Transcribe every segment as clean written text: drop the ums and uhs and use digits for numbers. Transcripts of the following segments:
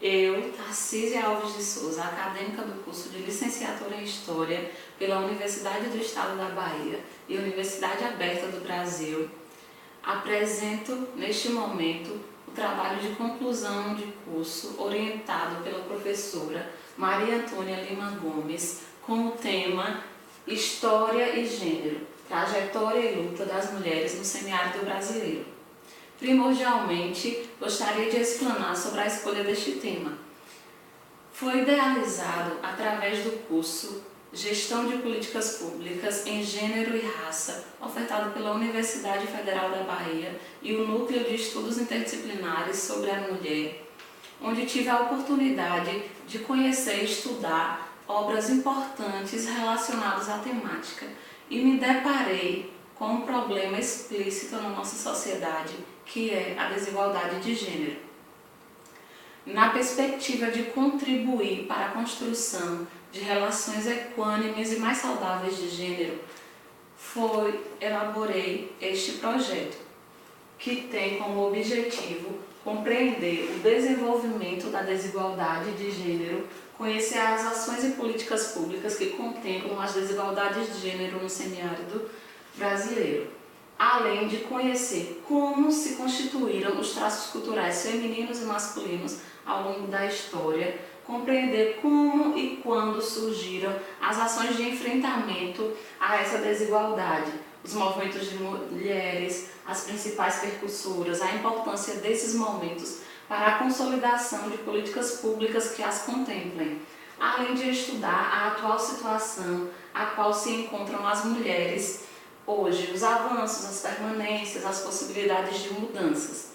Eu, Tarcísia Alves de Souza, acadêmica do curso de Licenciatura em História pela Universidade do Estado da Bahia e Universidade Aberta do Brasil, apresento neste momento o trabalho de conclusão de curso orientado pela professora Maria Antônia Lima Gomes com o tema História e Gênero, Trajetória e Luta das Mulheres no Semiárido Brasileiro. Primordialmente, gostaria de explanar sobre a escolha deste tema. Foi idealizado através do curso Gestão de Políticas Públicas em Gênero e Raça, ofertado pela Universidade Federal da Bahia e o Núcleo de Estudos Interdisciplinares sobre a Mulher, onde tive a oportunidade de conhecer e estudar obras importantes relacionadas à temática e me deparei com um problema explícito na nossa sociedade, que é a desigualdade de gênero. Na perspectiva de contribuir para a construção de relações equânimes e mais saudáveis de gênero, elaborei este projeto, que tem como objetivo compreender o desenvolvimento da desigualdade de gênero, conhecer as ações e políticas públicas que contemplam as desigualdades de gênero no semiárido brasileiro, além de conhecer como se constituíram os traços culturais femininos e masculinos ao longo da história, compreender como e quando surgiram as ações de enfrentamento a essa desigualdade, os movimentos de mulheres, as principais percussoras, a importância desses momentos para a consolidação de políticas públicas que as contemplem, além de estudar a atual situação a qual se encontram as mulheres hoje, os avanços, as permanências, as possibilidades de mudanças.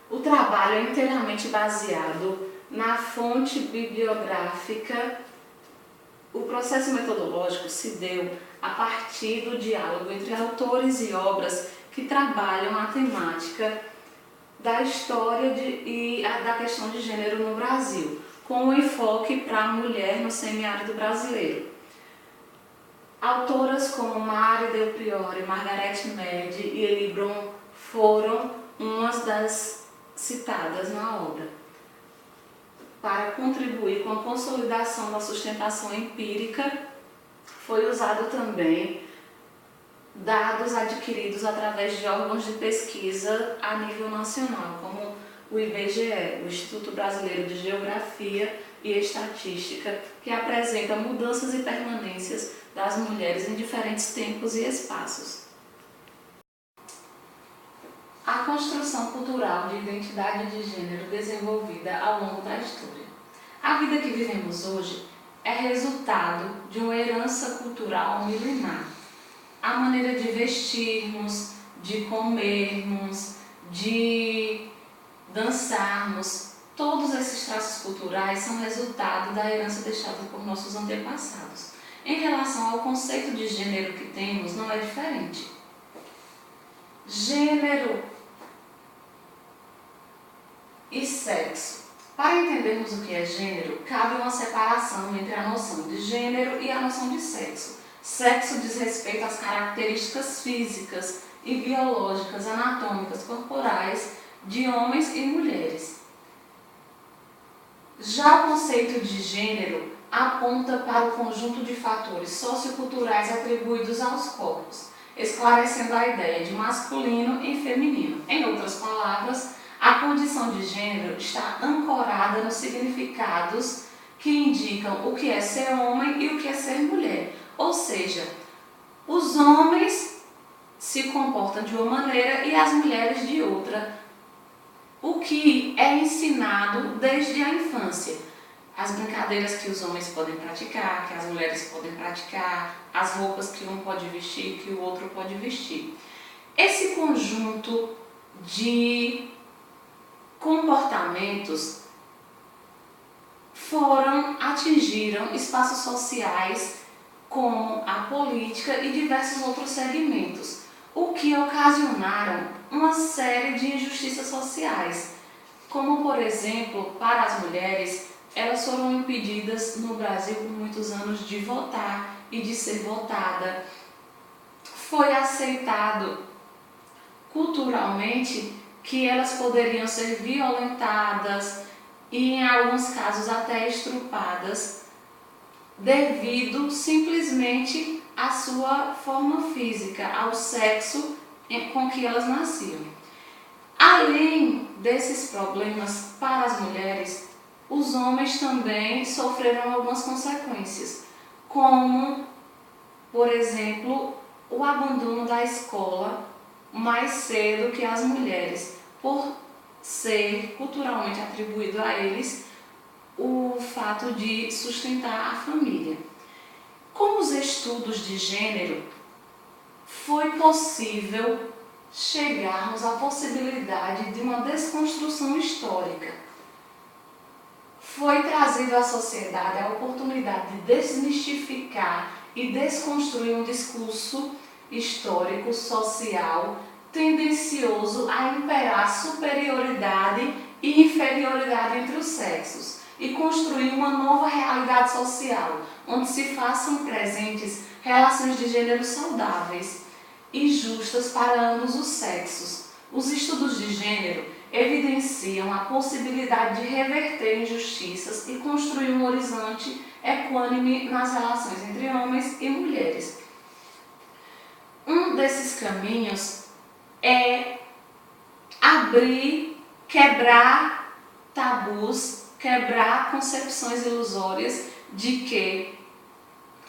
O trabalho é inteiramente baseado na fonte bibliográfica. O processo metodológico se deu a partir do diálogo entre autores e obras que trabalham a temática da história e da questão de gênero no Brasil, com o enfoque para a mulher no semiárido brasileiro. Autoras como Mari Del Priore, Margarete Mead e Eli Bron foram umas das citadas na obra. Para contribuir com a consolidação da sustentação empírica, foi usado também dados adquiridos através de órgãos de pesquisa a nível nacional, como o IBGE, o Instituto Brasileiro de Geografia e Estatística, que apresenta mudanças e permanências das mulheres em diferentes tempos e espaços. A construção cultural de identidade de gênero desenvolvida ao longo da história. A vida que vivemos hoje é resultado de uma herança cultural milenar. A maneira de vestirmos, de comermos, de dançarmos, todos esses traços culturais são resultado da herança deixada por nossos antepassados. Em relação ao conceito de gênero que temos, não é diferente. Gênero e sexo. Para entendermos o que é gênero, cabe uma separação entre a noção de gênero e a noção de sexo. Sexo diz respeito às características físicas e biológicas, anatômicas, corporais de homens e mulheres. Já o conceito de gênero aponta para o conjunto de fatores socioculturais atribuídos aos corpos, esclarecendo a ideia de masculino e feminino. Em outras palavras, a condição de gênero está ancorada nos significados que indicam o que é ser homem e o que é ser mulher. Ou seja, os homens se comportam de uma maneira e as mulheres de outra, o que é ensinado desde a infância. As brincadeiras que os homens podem praticar, que as mulheres podem praticar, as roupas que um pode vestir, que o outro pode vestir. Esse conjunto de comportamentos atingiram espaços sociais como a política e diversos outros segmentos, o que ocasionaram uma série de injustiças sociais, como, por exemplo, para as mulheres, elas foram impedidas no Brasil por muitos anos de votar e de ser votada. Foi aceitado culturalmente que elas poderiam ser violentadas e em alguns casos até estrupadas devido simplesmente à sua forma física, ao sexo com que elas nasciam. Além desses problemas para as mulheres, os homens também sofreram algumas consequências, como, por exemplo, o abandono da escola mais cedo que as mulheres, por ser culturalmente atribuído a eles o fato de sustentar a família. Com os estudos de gênero, foi possível chegarmos à possibilidade de uma desconstrução histórica. Foi trazido à sociedade a oportunidade de desmistificar e desconstruir um discurso histórico, social, tendencioso a imperar superioridade e inferioridade entre os sexos e construir uma nova realidade social, onde se façam presentes relações de gênero saudáveis e justas para ambos os sexos. Os estudos de gênero evidenciam a possibilidade de reverter injustiças e construir um horizonte equânime nas relações entre homens e mulheres. Um desses caminhos é quebrar tabus, quebrar concepções ilusórias de que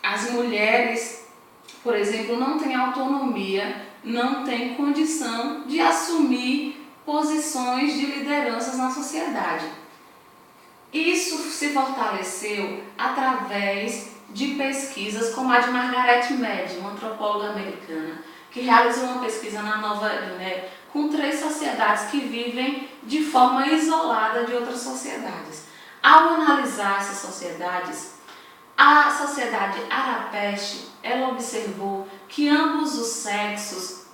as mulheres, por exemplo, não têm autonomia, não têm condição de assumir posições de lideranças na sociedade. Isso se fortaleceu através de pesquisas como a de Margaret Mead, uma antropóloga americana, que realizou uma pesquisa na Nova Guiné com 3 sociedades que vivem de forma isolada de outras sociedades. Ao analisar essas sociedades, a sociedade Arapeste, ela observou que ambos os sexos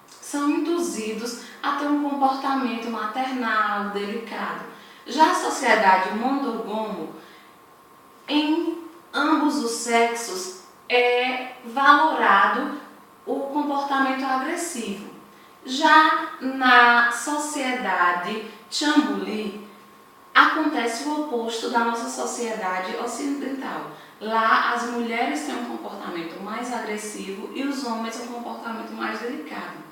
são induzidos a ter um comportamento maternal, delicado. Já a sociedade Mondogongo, em ambos os sexos é valorado o comportamento agressivo. Já na sociedade Chambuli, acontece o oposto da nossa sociedade ocidental. Lá as mulheres têm um comportamento mais agressivo e os homens um comportamento mais delicado.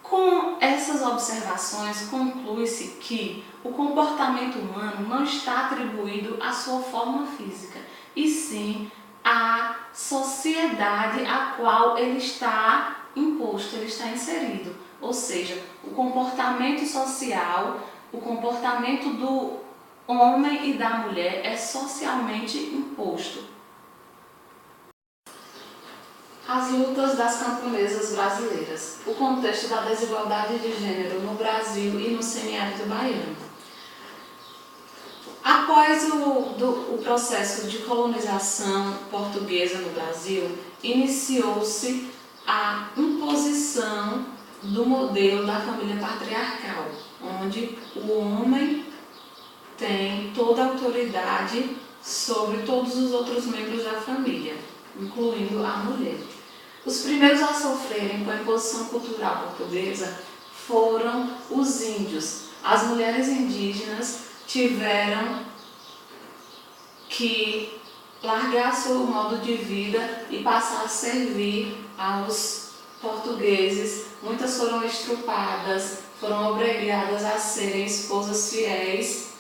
Com essas observações, conclui-se que o comportamento humano não está atribuído à sua forma física, e sim à sociedade a qual ele está imposto, ele está inserido. Ou seja, o comportamento social, o comportamento do homem e da mulher é socialmente imposto. As lutas das camponesas brasileiras. O contexto da desigualdade de gênero no Brasil e no semiárido baiano. Após o processo de colonização portuguesa no Brasil, iniciou-se a imposição do modelo da família patriarcal, onde o homem tem toda a autoridade sobre todos os outros membros da família, incluindo a mulher. Os primeiros a sofrerem com a imposição cultural portuguesa foram os índios. As mulheres indígenas tiveram que largar seu modo de vida e passar a servir aos portugueses. Muitas foram estrupadas, foram obrigadas a serem esposas fiéis.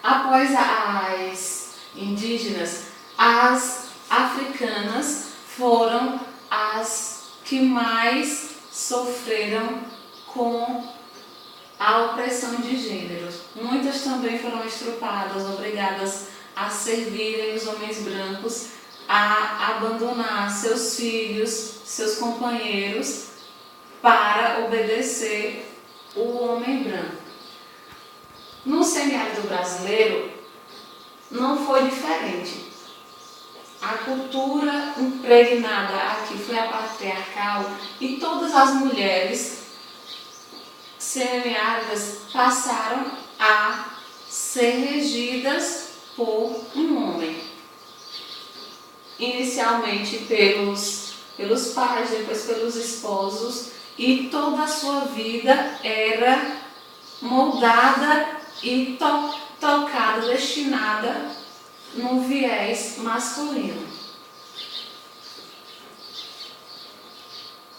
Após as indígenas, as africanas foram as que mais sofreram com a opressão de gênero. Muitas também foram estrupadas, obrigadas a servirem os homens brancos, a abandonar seus filhos, seus companheiros, para obedecer o homem branco. No semiárido brasileiro não foi diferente. A cultura impregnada aqui foi a patriarcal e todas as mulheres semiáridas passaram a ser regidas por um homem. Inicialmente pelos pais, depois pelos esposos, e toda a sua vida era moldada e tocada, destinada no viés masculino.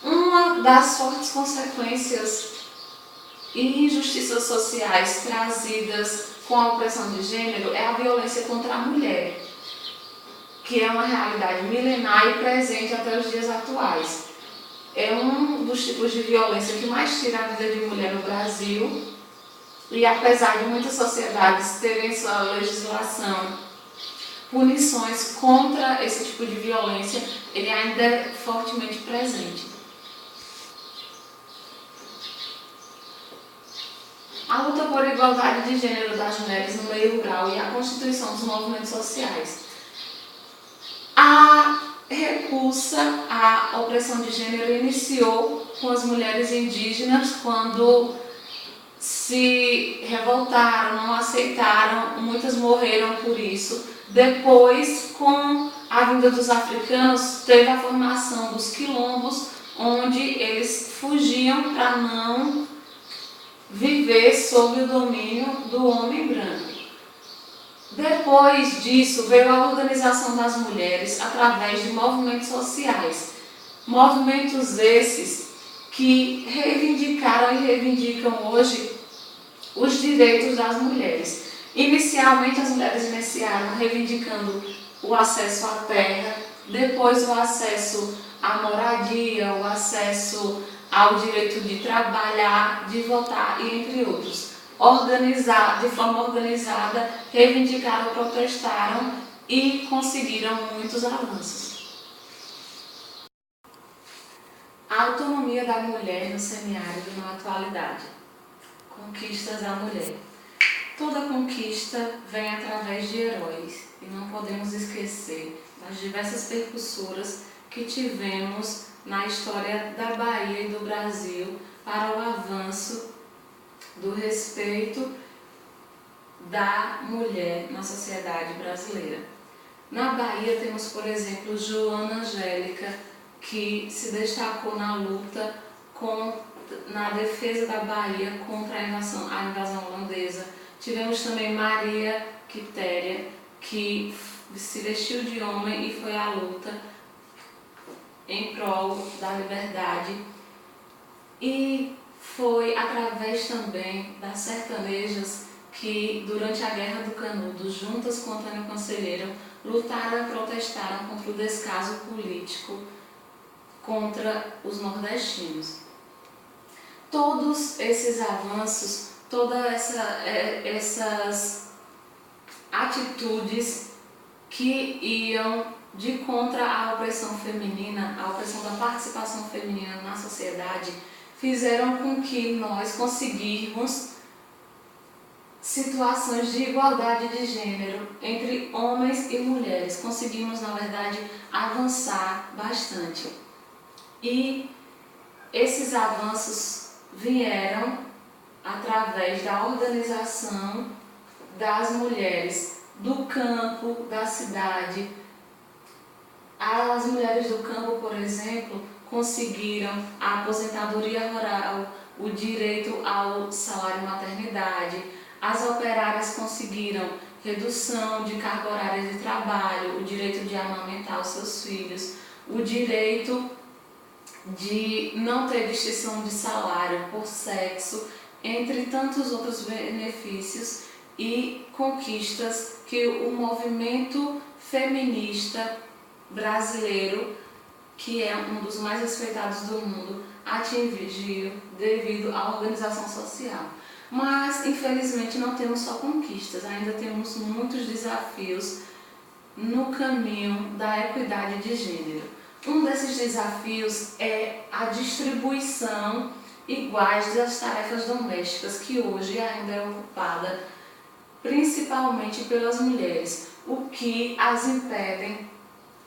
Uma das fortes consequências e injustiças sociais trazidas com a opressão de gênero é a violência contra a mulher, que é uma realidade milenar e presente até os dias atuais. É um dos tipos de violência que mais tira a vida de mulher no Brasil, e apesar de muitas sociedades terem sua legislação, punições contra esse tipo de violência, ele ainda é fortemente presente. A luta por igualdade de gênero das mulheres no meio rural e a constituição dos movimentos sociais. A repulsa à opressão de gênero iniciou com as mulheres indígenas quando se revoltaram, não aceitaram, muitas morreram por isso. Depois, com a vinda dos africanos, teve a formação dos quilombos, onde eles fugiam para não viver sob o domínio do homem branco. Depois disso, veio a organização das mulheres através de movimentos sociais. Movimentos esses que reivindicaram e reivindicam hoje os direitos das mulheres. Inicialmente, as mulheres iniciaram reivindicando o acesso à terra, depois o acesso à moradia, o acesso ao direito de trabalhar, de votar e entre outros. De forma organizada, reivindicaram, protestaram e conseguiram muitos avanços. A autonomia da mulher no semiárido na atualidade. Conquistas da mulher. Toda conquista vem através de heróis e não podemos esquecer das diversas percussoras que tivemos na história da Bahia e do Brasil para o avanço do respeito da mulher na sociedade brasileira. Na Bahia temos, por exemplo, Joana Angélica, que se destacou na luta na defesa da Bahia contra a invasão holandesa. Tivemos também Maria Quitéria, que se vestiu de homem e foi à luta em prol da liberdade. E foi através também das sertanejas que, durante a Guerra do Canudo, juntas com Antônio Conselheiro, lutaram e protestaram contra o descaso político contra os nordestinos. Todos esses avanços, todas essas atitudes que iam de contra a opressão feminina, a opressão da participação feminina na sociedade, fizeram com que nós conseguirmos situações de igualdade de gênero entre homens e mulheres. Conseguimos, na verdade, avançar bastante. E esses avanços vieram através da organização das mulheres do campo, da cidade. As mulheres do campo, por exemplo, conseguiram a aposentadoria rural, o direito ao salário maternidade. As operárias conseguiram redução de carga horária de trabalho, o direito de amamentar os seus filhos, o direito de não ter distinção de salário por sexo, entre tantos outros benefícios e conquistas que o movimento feminista brasileiro, que é um dos mais respeitados do mundo, atingiu devido à organização social. Mas, infelizmente, não temos só conquistas, ainda temos muitos desafios no caminho da equidade de gênero. Um desses desafios é a distribuição iguais das tarefas domésticas, que hoje ainda é ocupada principalmente pelas mulheres, o que as impedem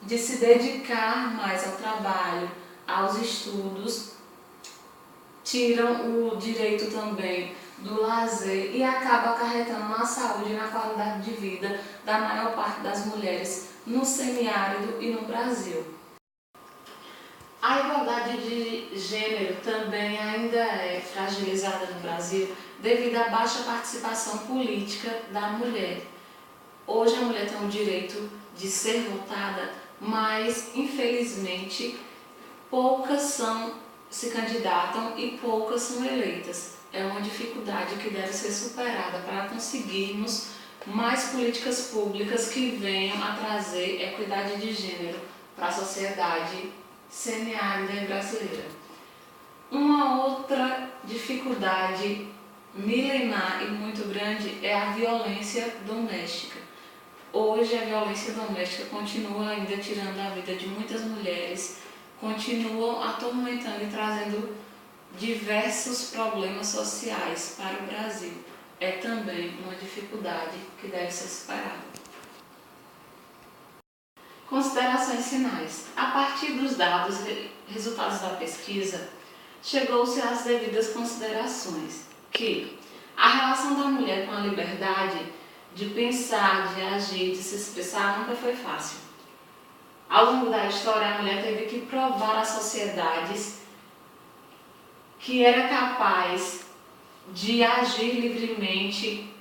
de se dedicar mais ao trabalho, aos estudos, tiram o direito também do lazer e acaba acarretando na saúde e na qualidade de vida da maior parte das mulheres no semiárido e no Brasil. A igualdade de gênero também ainda é fragilizada no Brasil devido à baixa participação política da mulher. Hoje a mulher tem o direito de ser votada, mas infelizmente poucas se candidatam e poucas são eleitas. É uma dificuldade que deve ser superada para conseguirmos mais políticas públicas que venham a trazer equidade de gênero para a sociedade semiárida e brasileira. Uma outra dificuldade milenar e muito grande é a violência doméstica. Hoje a violência doméstica continua ainda tirando a vida de muitas mulheres, continuam atormentando e trazendo diversos problemas sociais para o Brasil. É também uma dificuldade que deve ser superada. Considerações finais. A partir dos dados resultados da pesquisa, chegou-se às devidas considerações que a relação da mulher com a liberdade de pensar, de agir, de se expressar nunca foi fácil. Ao longo da história, a mulher teve que provar às sociedades que era capaz de agir livremente,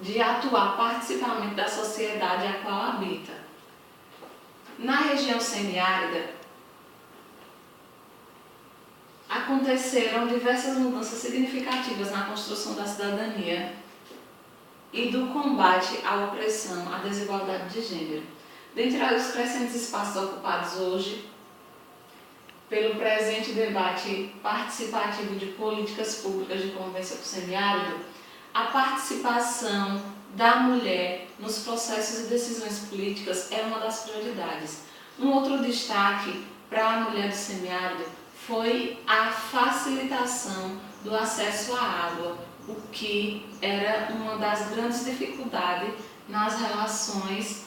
de atuar participativamente da sociedade a qual habita. Na região semiárida, aconteceram diversas mudanças significativas na construção da cidadania e do combate à opressão, à desigualdade de gênero. Dentre os crescentes espaços ocupados hoje pelo presente debate participativo de políticas públicas de convivência com o semiárido, a participação da mulher nos processos e decisões políticas é uma das prioridades. Um outro destaque para a mulher do semiárido foi a facilitação do acesso à água, o que era uma das grandes dificuldades nas relações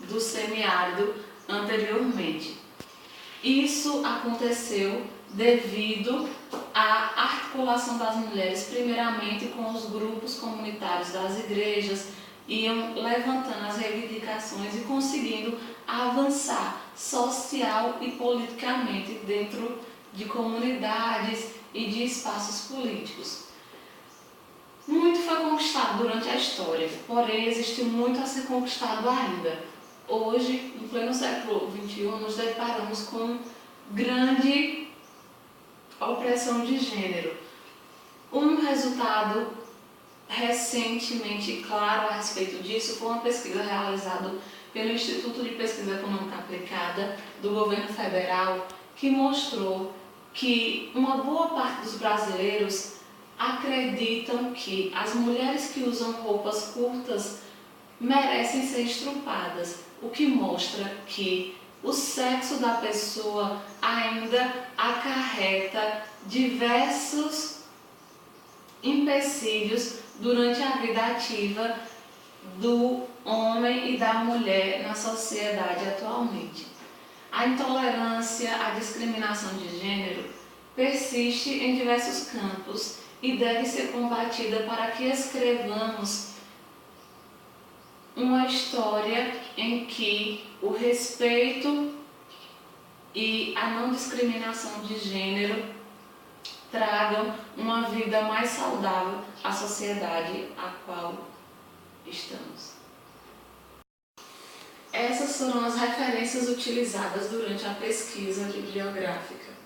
do semiárido anteriormente. Isso aconteceu devido à articulação das mulheres, primeiramente com os grupos comunitários das igrejas, iam levantando as reivindicações e conseguindo avançar social e politicamente dentro de comunidades e de espaços políticos. Muito foi conquistado durante a história, porém existe muito a ser conquistado ainda. Hoje, no pleno século XXI, nos deparamos com grande opressão de gênero. Um resultado recentemente claro a respeito disso foi uma pesquisa realizada pelo Instituto de Pesquisa Econômica Aplicada do governo federal, que mostrou que uma boa parte dos brasileiros acreditam que as mulheres que usam roupas curtas merecem ser estrupadas, o que mostra que o sexo da pessoa ainda acarreta diversos empecilhos durante a vida ativa do homem e da mulher na sociedade atualmente. A intolerância, a discriminação de gênero persiste em diversos campos e deve ser combatida para que escrevamos uma história em que o respeito e a não discriminação de gênero tragam uma vida mais saudável à sociedade a qual estamos. Essas foram as referências utilizadas durante a pesquisa bibliográfica.